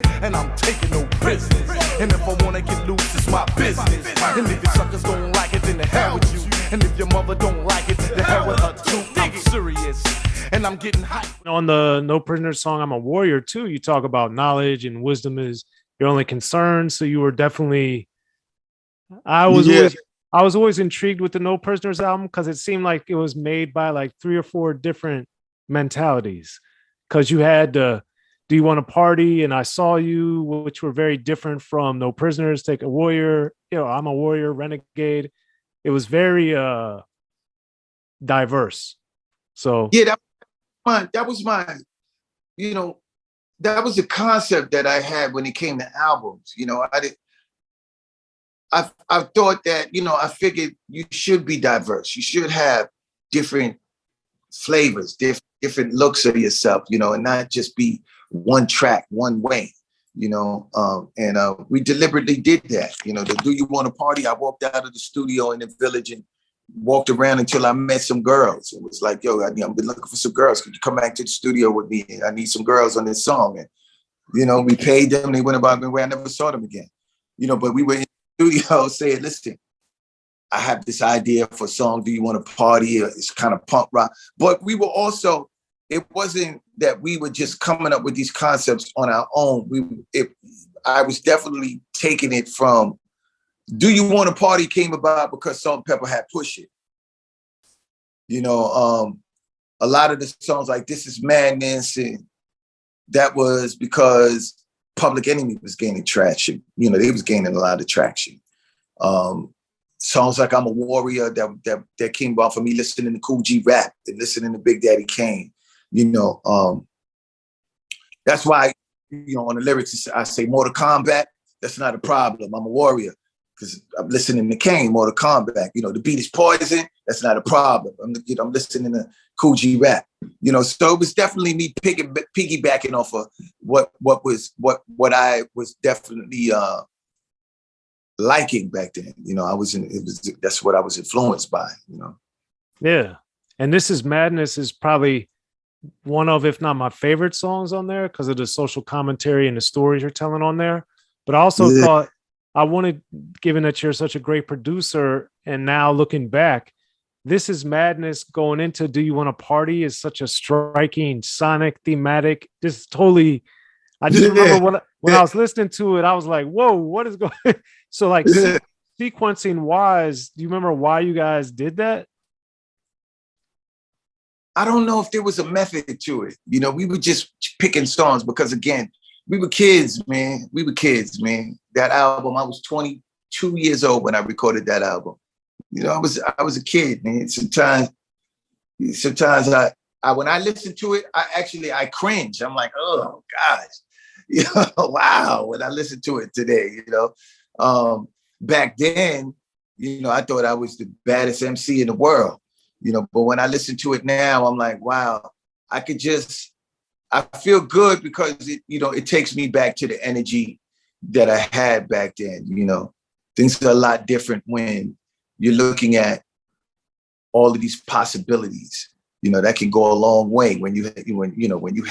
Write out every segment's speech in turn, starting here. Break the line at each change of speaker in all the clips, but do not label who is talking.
and I'm taking no business. And if I wanna get loose, it's my business. And if your suckers don't like it, then the hell with you. And if your mother don't like it, the hell with her too. I'm serious, and I'm getting hype.
On the No Prisoners song, I'm a Warrior too, you talk about knowledge and wisdom is your only concern. So you were definitely, I was always intrigued with the No Prisoners album because it seemed like it was made by like 3 or 4 different mentalities. Because you had Do You Want to Party and I Saw You, which were very different from No Prisoners, Take a Warrior, I'm a Warrior, Renegade. It was very diverse. So
yeah, that was my, that was the concept that I had when it came to albums. I thought that, I figured you should be diverse. You should have different flavors, different looks of yourself, and not just be one track, one way, and we deliberately did that. The Do You Want to Party? I walked out of the studio in the Village and walked around until I met some girls. It was like, yo, I've been looking for some girls. Could you come back to the studio with me? I need some girls on this song. And, we paid them. They went about their way. I never saw them again. But we were in the studio saying, listen, I have this idea for a song, Do You Want to Party? It's kind of punk rock. But we were also, it wasn't that we were just coming up with these concepts on our own. I was definitely taking it from Do You Want to Party came about because Salt-N-Pepa had Push It. A lot of the songs like This Is Madness, and that was because Public Enemy was gaining traction. They was gaining a lot of traction. Songs like I'm a Warrior that came about from me listening to Cool G rap and listening to Big Daddy Kane. That's why, on the lyrics, I say Mortal Kombat, that's not a problem. I'm a warrior. Because I'm listening to Kane, Mortal Kombat. The beat is poison. That's not a problem. I'm listening to Cool G rap. So it was definitely me piggybacking off of what I was definitely liking back then. That's what I was influenced by.
Yeah, and This Is Madness is probably one of, if not my favorite songs on there because of the social commentary and the stories you're telling on there. But I also thought. I wanted, given that you're such a great producer, and now looking back, This Is Madness going into Do You Want to Party is such a striking sonic thematic. Just totally, I just remember when I was listening to it, I was like, whoa, what is going on? So like sequencing wise, do you remember why you guys did that?
I don't know if there was a method to it. We were just picking songs because, again, we were kids, man. That album, I was 22 years old when I recorded that album. I was a kid, man. Sometimes I when I listen to it, I cringe. I'm like, oh gosh, wow. When I listen to it today, back then, I thought I was the baddest MC in the world, But when I listen to it now, I'm like, wow, I feel good because it takes me back to the energy that I had back then. Things are a lot different when you're looking at all of these possibilities. That can go a long way when you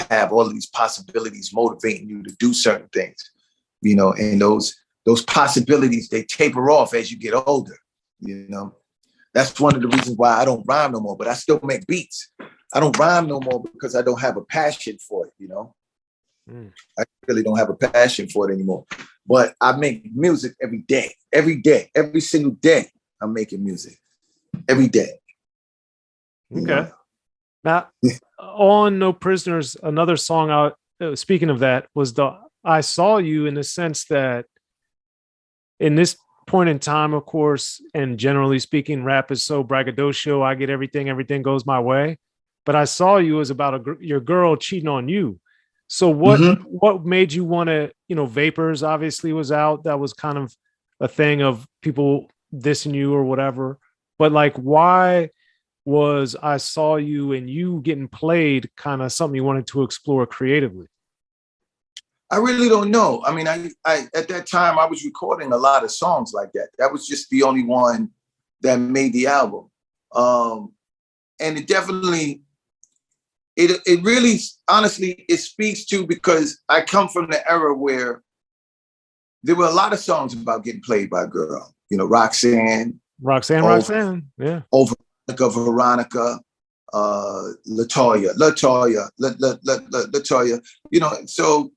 have all of these possibilities motivating you to do certain things. And those possibilities, they taper off as you get older. That's one of the reasons why I don't rhyme no more, but I still make beats. I don't rhyme no more because I don't have a passion for it, I really don't have a passion for it anymore. But I make music every day, every single day. I'm making music every day.
Okay. Now, on No Prisoners, another song speaking of that was the I Saw You, in the sense that in this point in time, of course, and generally speaking, rap is so braggadocio. I get everything goes my way. But I Saw You is about your girl cheating on you. So what made you want to, Vapors obviously was out. That was kind of a thing of people dissing you or whatever. But like, why was I Saw You and you getting played kind of something you wanted to explore creatively?
I really don't know. I mean, I at that time I was recording a lot of songs like that. That was just the only one that made the album. And it definitely, it really, honestly, it speaks to, because I come from the era where there were a lot of songs about getting played by a girl. You know, Roxanne,
yeah.
Over Veronica, Latoya, you know, so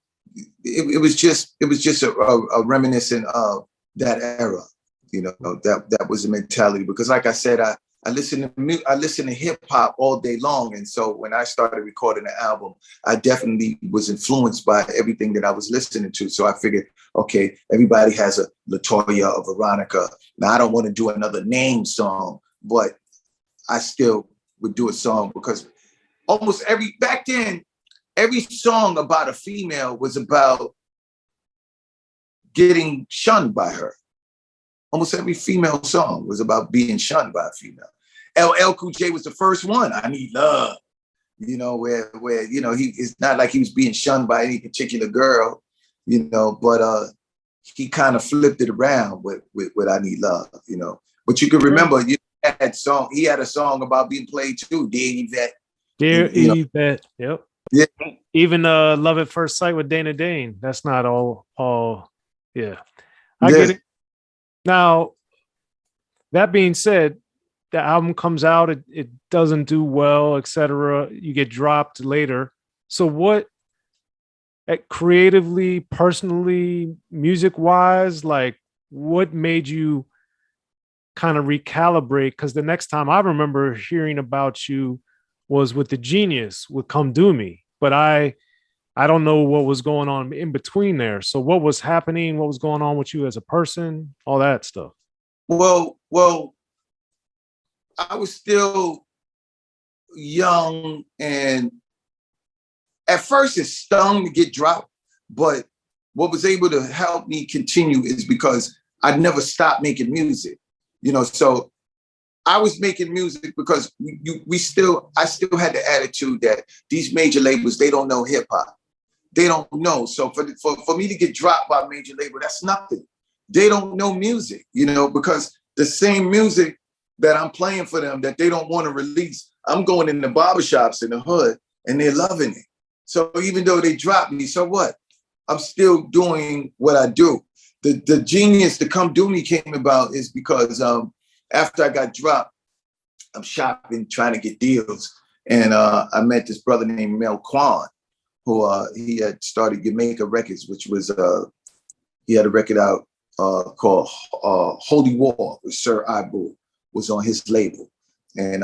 it was just a reminiscent of that era, you know, that was the mentality. Because like I said, I listen to hip hop all day long. And so when I started recording the album, I definitely was influenced by everything that I was listening to. So I figured, okay, everybody has a Latoya or Veronica. Now I don't want to do another name song, but I still would do a song, because back then, every song about a female was about getting shunned by her. Almost every female song was about being shunned by a female. LL Cool J was the first one. I Need Love, you know, where you know, it's not like he was being shunned by any particular girl, you know, but he kind of flipped it around with I Need Love, you know. But you can remember, he had a song about being played too,
Dear Yvette, yep.
Yeah.
Even Love at First Sight with Dana Dane. That's not all yeah. I get it. Now, that being said, the album comes out, it doesn't do well, etc. You get dropped later. So what, creatively, personally, music-wise, like, what made you kind of recalibrate? Because the next time I remember hearing about you was with the Genius, with Come Do Me. But I don't know what was going on in between there. So what was happening? What was going on with you as a person? All that stuff.
Well, I was still young, and at first it stung to get dropped. But what was able to help me continue is because I never stopped making music. You know, so I was making music because I still had the attitude that these major labels, they don't know hip hop. They don't know. So for me to get dropped by a major label, that's nothing. They don't know music, you know, because the same music that I'm playing for them that they don't want to release, I'm going in the barbershops in the hood and they're loving it. So even though they dropped me, so what? I'm still doing what I do. The Genius, the Come Do Me came about is because after I got dropped, I'm shopping, trying to get deals. And I met this brother named Mel Kwan, who he had started Jamaica Records, which was, he had a record out called Holy War with Sir Ibu, was on his label. And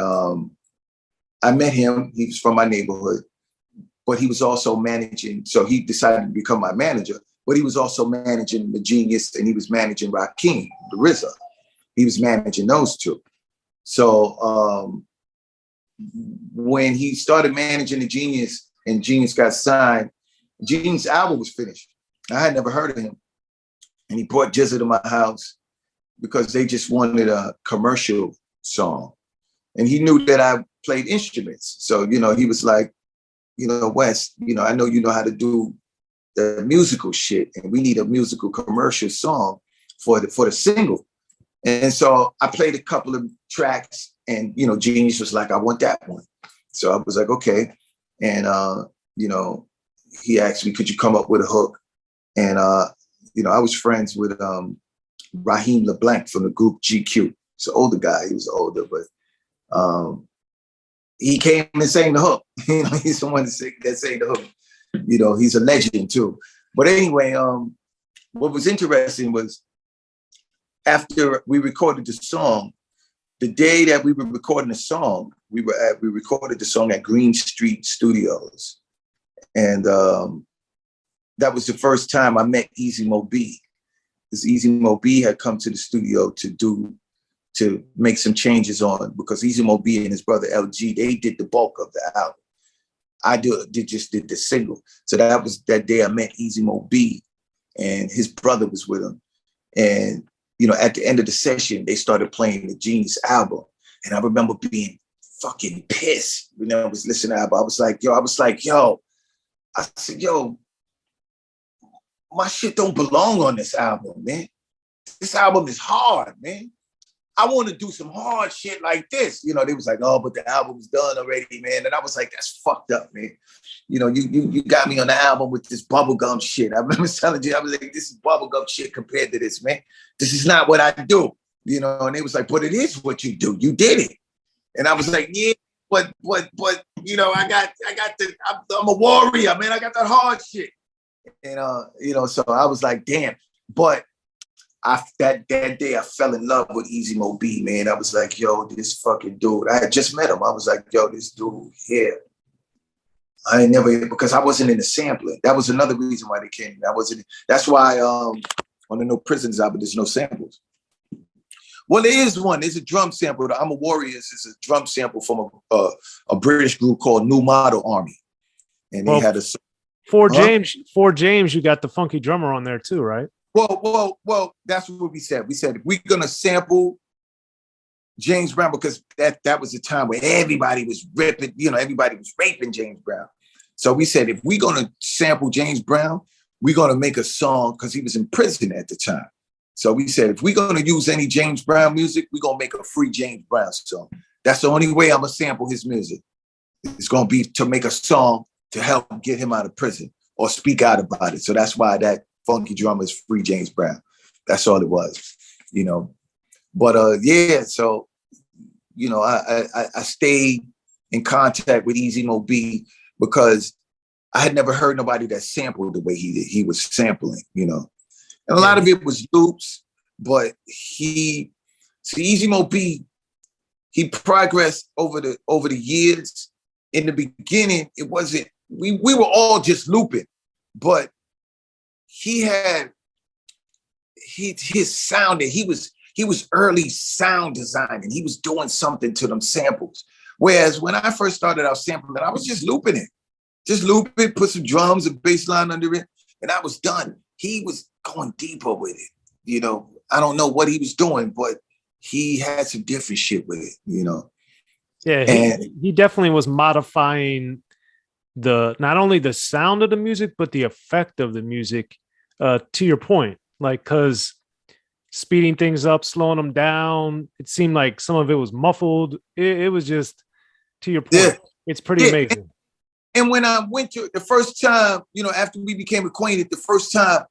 I met him, he was from my neighborhood, but he was also managing, so he decided to become my manager, but he was also managing the Genius, and he was managing Rakim, the RZA. He was managing those two. So when he started managing the Genius and Genius got signed, Genius' album was finished. I had never heard of him. And he brought Jizza to my house because they just wanted a commercial song. And he knew that I played instruments. So, you know, he was like, you know, Wes, you know, I know you know how to do the musical shit, and we need a musical commercial song for the single. And so I played a couple of tracks, and, you know, Genius was like, I want that one. So I was like, okay. And, you know, he asked me, could you come up with a hook? And, you know, I was friends with Raheem LeBlanc from the group GQ. He's an older guy. He was older, but he came and sang the hook. You know, he's the one that sang the hook. You know, he's a legend too. But anyway, what was interesting was after we recorded the song, the day that we were recording the song, we recorded the song at Green Street Studios. And that was the first time I met Easy Mo B. Because Easy Mo B had come to the studio to make some changes on, because Easy Mo B and his brother LG, they did the bulk of the album. I just did the single. So that was that day I met Easy Mo B, and his brother was with him. And, you know, at the end of the session, they started playing the Genius album. And I remember being fucking pissed when I was listening to the album. I was like, yo, I said, yo, my shit don't belong on this album, man. This album is hard, man. I want to do some hard shit like this. You know, they was like, oh, but the album's done already, man. And I was like, that's fucked up, man. You know, you got me on the album with this bubblegum shit. I remember telling you, I was like, this is bubblegum shit compared to this, man. This is not what I do. You know, and they was like, but it is what you do. You did it. And I was like, yeah, but, you know, I'm a warrior, man. I got that hard shit. And, you know, so I was like, damn. But that day I fell in love with Easy Mo B, man. I was like, yo, this fucking dude. I had just met him. I was like, yo, this dude here. I ain't never, because I wasn't in the sampling. That was another reason why they came. That's why on the No Prisons album, there's no samples. Well, there is one. There's a drum sample. The I'm a Warriors is a drum sample from a British group called New Model Army. And they had a...
For James, you got the funky drummer on there too, right?
Well, that's what we said. We said, if we're going to sample James Brown, because that was the time where everybody was ripping, you know, everybody was raping James Brown. So we said, if we're going to sample James Brown, we're going to make a song, because he was in prison at the time. So we said, if we're going to use any James Brown music, we're going to make a free James Brown song. That's the only way I'm going to sample his music. It's going to be to make a song to help get him out of prison or speak out about it. So that's why that funky drummer is free James Brown. That's all it was, you know. But yeah, so, you know, I stayed in contact with Easy Mo B because I had never heard nobody that sampled the way he was sampling, you know. And a lot of it was loops, but Easy Mo B, he progressed over the years. In the beginning, it wasn't, we were all just looping, but his sound, he was early sound designing. He was doing something to them samples. Whereas when I first started out sampling, I was just looping it. Just loop it, put some drums and bass line under it, and I was done. He was going deeper with it. You know, I don't know what he was doing, but he had some different shit with it, you know.
Yeah, he definitely was modifying not only the sound of the music, but the effect of the music, to your point. Like, because speeding things up, slowing them down, it seemed like some of it was muffled. It was just, to your point, yeah. It's pretty amazing.
And when I went to the first time, you know, after we became acquainted, the first time,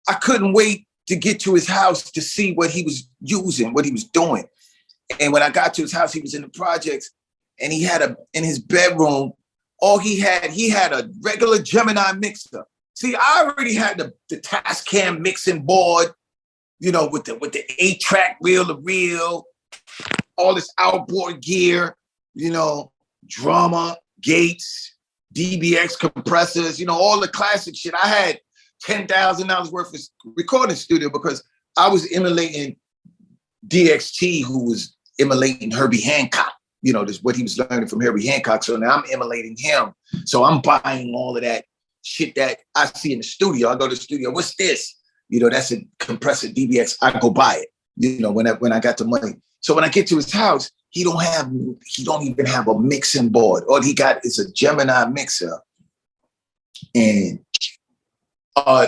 I couldn't wait to get to his house to see what he was using, what he was doing. And when I got to his house, he was in the projects, and he had in his bedroom, he had a regular Gemini mixer. See, I already had the Tascam mixing board, you know, with the 8-track reel-to-reel, all this outboard gear, you know, drummer, gates, DBX compressors, you know, all the classic shit. I had $10,000 worth of recording studio because I was emulating DXT, who was emulating Herbie Hancock. You know, this what he was learning from Herbie Hancock. So now I'm emulating him. So I'm buying all of that shit that I see in the studio. I go to the studio, what's this? You know, that's a compressor DBX. I go buy it, you know, when I got the money. So when I get to his house, he don't even have a mixing board. All he got is a Gemini mixer. And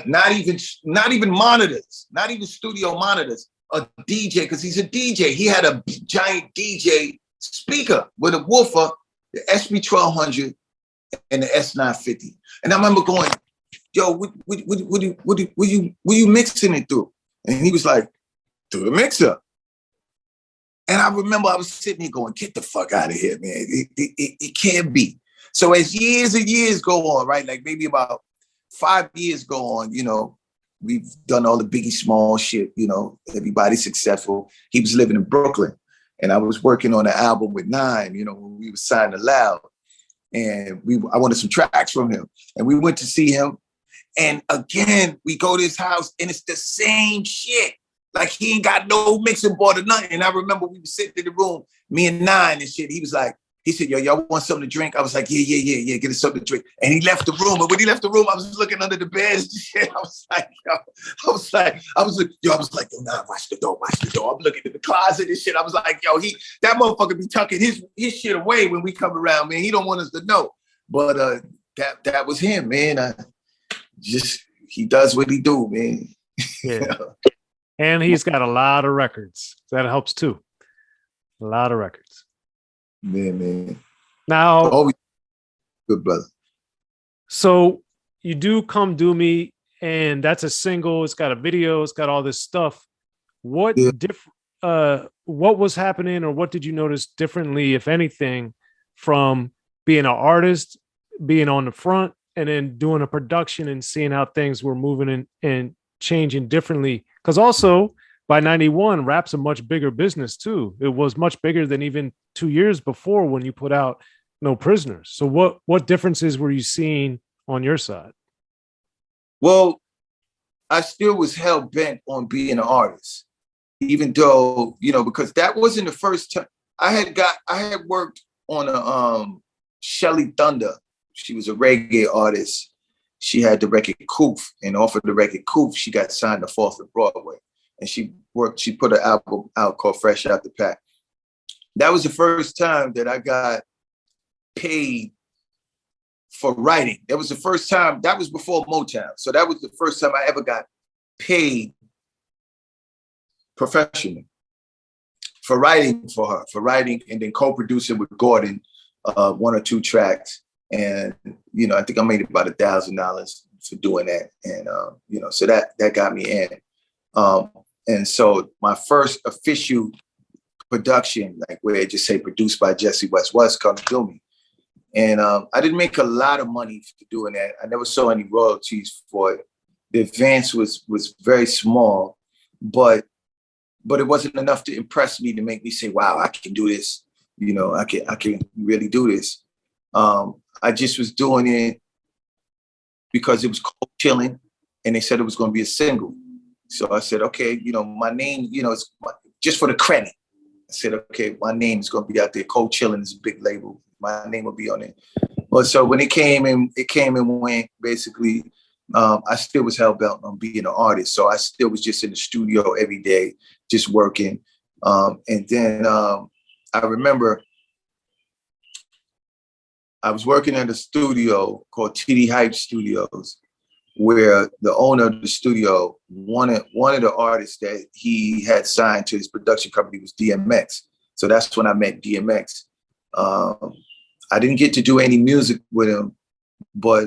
not even monitors, not even studio monitors, a DJ, because he's a DJ. He had a giant DJ speaker with a woofer, the SB1200 and the S950. And I remember going, yo, what you mixing it through? And he was like, through the mixer. And I remember I was sitting here going, get the fuck out of here, man. It can't be. So as years and years go on, right? Like maybe about 5 years go on, you know, we've done all the Biggie Small shit, you know, everybody's successful. He was living in Brooklyn, and I was working on an album with Nine, you know, when we were signed to Loud, and I wanted some tracks from him, and we went to see him. And again, we go to his house and it's the same shit. Like he ain't got no mixing board or nothing. And I remember we were sitting in the room, me and Nine and shit. He said, yo, y'all want something to drink? I was like, yeah, get us something to drink. And he left the room. And when he left the room, I was looking under the bed and shit. I was like, yo, nah, watch the door. I'm looking at the closet and shit. I was like, yo, that motherfucker be tucking his shit away when we come around, man. He don't want us to know. But that was him, man. He does what he do, man.
Yeah. And he's got a lot of records. That helps too. A lot of records.
Yeah, man.
Now,
always good brother.
So you do Come Do Me, and that's a single. It's got a video. It's got all this stuff. What what was happening, or what did you notice differently, if anything, from being an artist, being on the front, and then doing a production and seeing how things were moving and changing differently? Because also by 91, rap's a much bigger business too. It was much bigger than even 2 years before when you put out No Prisoners. So what differences were you seeing on your side?
Well, I still was hell bent on being an artist, even though, because that wasn't the first time I had worked on a Shelly Thunder. She was a reggae artist. She had the record Koof, and off of the record Koof, she got signed to Fourth and Broadway. And she put an album out called Fresh Out the Pack. That was the first time that I got paid for writing. That was the first time, that was before Motown. So that was the first time I ever got paid professionally for writing for her, and then co-producing with Gordon 1 or 2 tracks. And, I think I made about $1,000 for doing that. And, so that got me in. And so my first official production, like where it just say produced by Jesse West, Come Do Me. And I didn't make a lot of money for doing that. I never saw any royalties for it. The advance was very small, but it wasn't enough to impress me to make me say, wow, I can do this. I can really do this. I just was doing it because it was called Chillin', and they said it was going to be a single. So I said, okay, my name, it's just for the credit. I said, okay, my name is going to be out there. Cold Chillin' is a big label. My name will be on it. Well, so when it came and went, basically, I still was hell-bent on being an artist. So I still was just in the studio every day, just working. And then I remember I was working at a studio called TD Hype Studios, where the owner of the studio, one of the artists that he had signed to his production company was DMX. So that's when I met DMX. I didn't get to do any music with him, but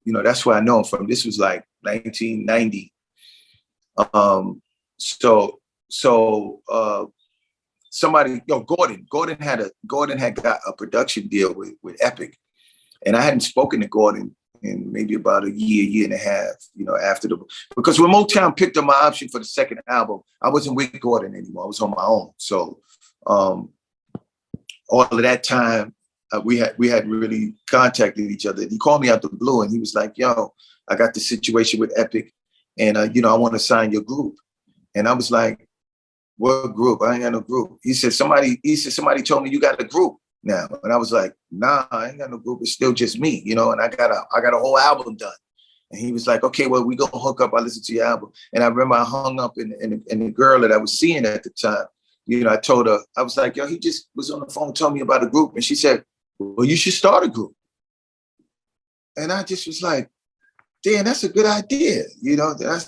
that's where I know him from. This was like 1990. Somebody, Gordon had got a production deal with Epic, and I hadn't spoken to Gordon in maybe about a year and a half, after because when Motown picked up my option for the second album, I wasn't with Gordon anymore. I was on my own. So all of that time, we hadn't really contacted each other. He called me out the blue and he was like, yo, I got this situation with Epic, and I want to sign your group. And I was like, what group? I ain't got no group. He said somebody told me you got a group now. And I was like, nah, I ain't got no group. It's still just me, and I got a whole album done. And he was like, okay, well, we gonna hook up. I listened to your album. And I remember I hung up, and the girl that I was seeing at the time, I told her, I was like, yo, he just was on the phone, told me about a group. And she said, well, you should start a group. And I just was like, damn, that's a good idea.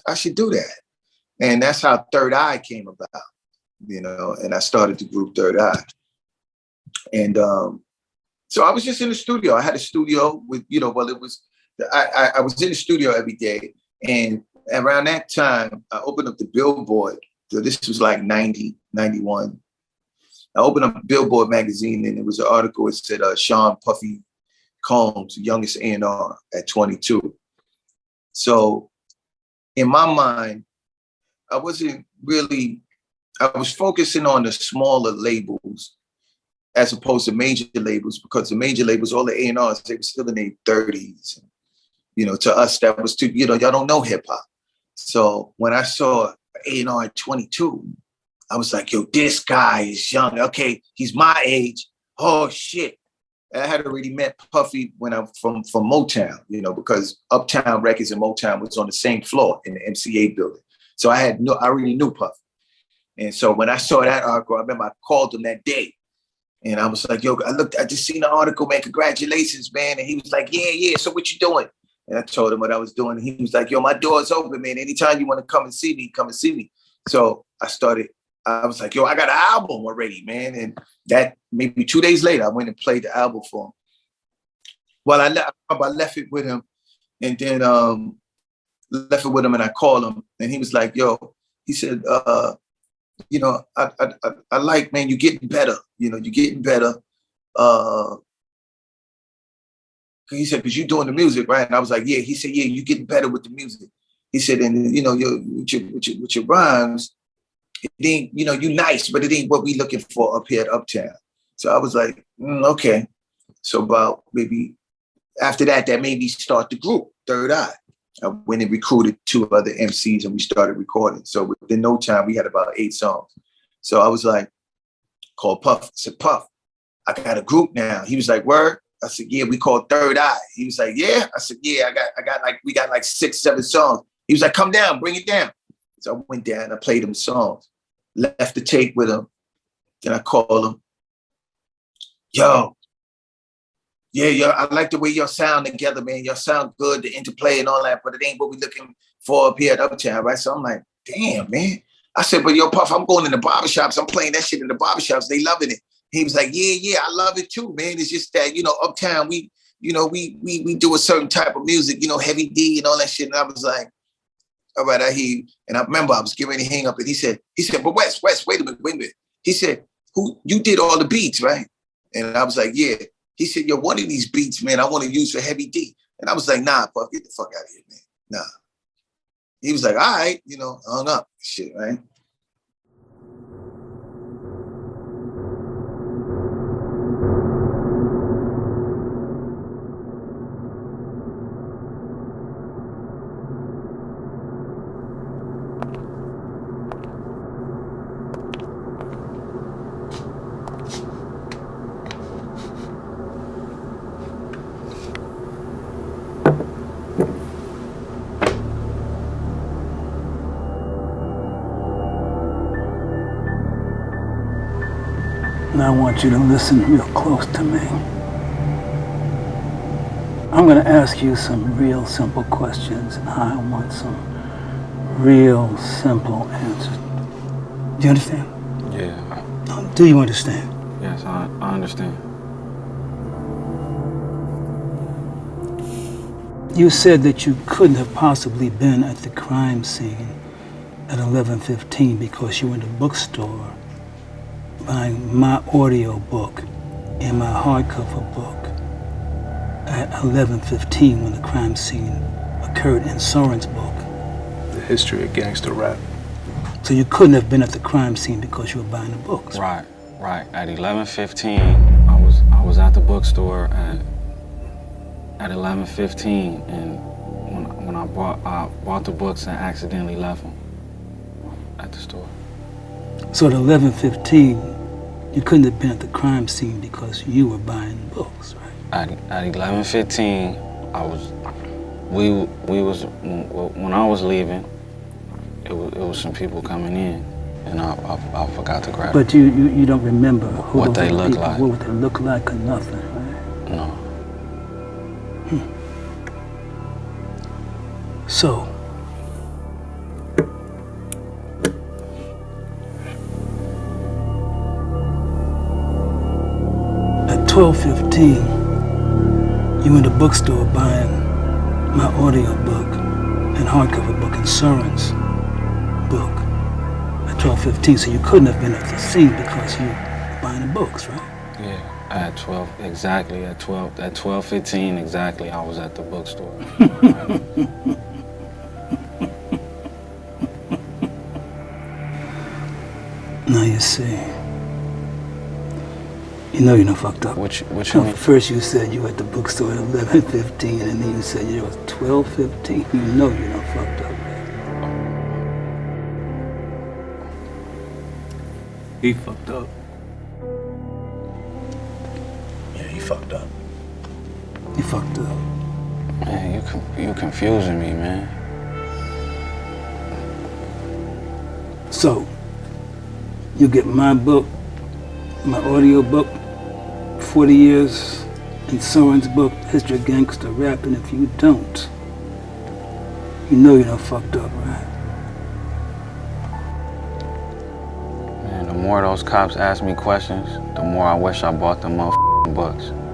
I should do that. And that's how Third Eye came about, and I started the group Third Eye. And so I was just in the studio. I had a studio with, I was in the studio every day. And around that time, I opened up the Billboard. So this was like 90, 91. I opened up Billboard magazine, and it was an article. It said Sean Puffy Combs, youngest A&R at 22. So in my mind, I was focusing on the smaller labels as opposed to major labels, because the major labels, all the A&Rs, they were still in their 30s. To us, that was too, y'all don't know hip hop. So when I saw A&R at 22, I was like, yo, this guy is young. Okay, he's my age. Oh, shit. I had already met Puffy when I'm from Motown, because Uptown Records and Motown was on the same floor in the MCA building. So I already knew Puffy. And so when I saw that article, I remember I called him that day. And I was like, yo, I just seen the article, man. Congratulations, man. And he was like, yeah. So what you doing? And I told him what I was doing. And he was like, yo, my door's open, man. Anytime you want to come and see me, come and see me. So I started I was like, yo, I got an album already, man. And that maybe 2 days later, I went and played the album for him. Well, I left it with him, and then left it with him, and I called him, and he was like, yo, he said, you know, I like, man, you're getting better. You know, you're getting better. He said, because you're doing the music, right? And I was like, yeah. He said, yeah, you're getting better with the music. He said, and you know, with your rhymes, it ain't, you know, you nice, but it ain't what we looking for up here at Uptown. So I was like, okay. So about maybe after that made me start the group, Third Eye. I went and recruited 2 other MCs and we started recording. So within no time, we had about 8 songs. So I was like, called Puff. I said, Puff, I got a group now. He was like, word? I said, yeah, we called Third Eye. He was like, yeah. I said, yeah, we got like 6, 7 songs. He was like, come down, bring it down. So I went down, I played him songs, left the tape with him. Then I called him, yo, yeah, I like the way y'all sound together, man. Y'all sound good, the interplay and all that, but it ain't what we looking for up here at Uptown, right? So I'm like, damn, man. I said, but yo, Puff, I'm going in the barbershops. I'm playing that shit in the barbershops. They loving it. He was like, yeah, I love it too, man. It's just that, you know, Uptown, we do a certain type of music, you know, Heavy D and all that shit. And I was like, all right, I hear you. And I remember I was getting ready to hang up and he said, but Wes, wait a minute. He said, you did all the beats, right? And I was like, yeah. He said, yo, one of these beats, man, I want to use for Heavy D. And I was like, nah, Puff, get the fuck out of here, man. Nah. He was like, all right, you know, hung up, shit, right?
Now I want you to listen real close to me. I'm going to ask you some real simple questions, and I want some real simple answers. Do you understand?
Yeah.
Do you understand?
Yes, I understand.
You said that you couldn't have possibly been at the crime scene at 11:15 because you were in the bookstore buying my audio book and my hardcover book at 11:15 when the crime scene occurred in Soren's book.
The History of Gangster Rap.
So you couldn't have been at the crime scene because you were buying the books.
Right. At 11:15, I was at the bookstore at 11:15, and when I bought the books and accidentally left them at the store.
So at 11:15, you couldn't have been at the crime scene because you were buying books, right?
At 11:15, when I was leaving, it was some people coming in, and I forgot to grab.
But you don't remember who
what they look
people,
like.
what they look like or nothing, right?
No.
So, at 12:15, you were in the bookstore buying my audio book and hardcover book and Soren's book at 12:15. So you couldn't have been at the scene because you were buying the books, right?
Yeah, at 12, exactly, at 12:15 exactly, I was at the bookstore.
Now you see. You know you're not fucked up.
What you mean?
First you said you were at the bookstore at 11:15, and then you said you was 12:15. You know you're not fucked up, man.
He fucked up.
Yeah, he fucked up.
You fucked up.
Man, you confusing me, man.
So, you get my book, my audio book, 40 years, and Soren's book, History of Gangster Rap, and if you don't, you know you're not fucked up, right?
more those cops ask me questions, the more I wish I bought them motherfucking books.